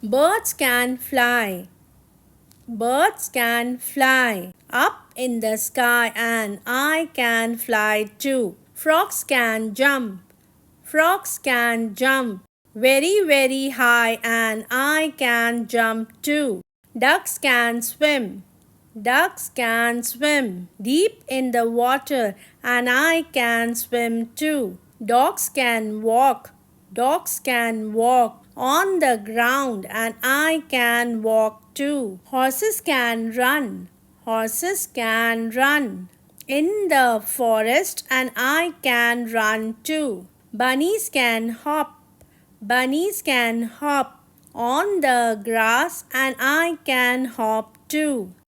Birds can fly. Birds can fly up in the sky, and I can fly too. Frogs can jump. Frogs can jump very, very high, and I can jump too. Ducks can swim. Ducks can swim deep in the water, and I can swim too. Dogs can walk. Dogs can walk on the ground, and I can walk too. Horses can run. Horses can run in the forest, and I can run too. Bunnies can hop. Bunnies can hop on the grass, and I can hop too.